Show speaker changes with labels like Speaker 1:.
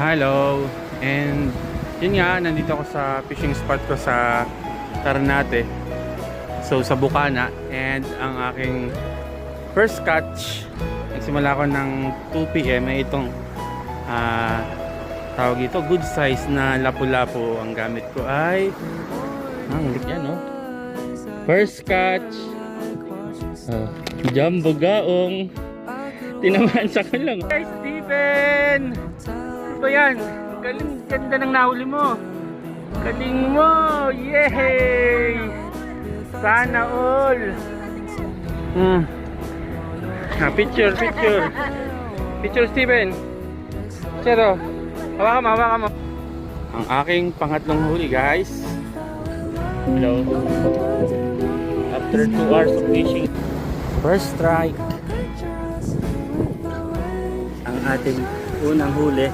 Speaker 1: Hello, and yun nga, nandito ako sa fishing spot ko sa Ternate. So sa Bukana, and ang aking first catch, nagsimula ako ng 2 PM ay itong tawag ito, good size na lapu-lapu. Ang gamit ko ay ulit yan, no? First catch, jumbo gaong, tinamaan sa kulong. Hey Steven! Ano ba yan? Galing, ganda ng nahuli mo. Galing mo! Yay! Sana all! Picture, picture. Picture Steven. Chero, hawakan mo, hawakan mo. Ang aking pangatlong huli, guys. Hello. After 2 hours of fishing, first strike. Ang ating unang huli.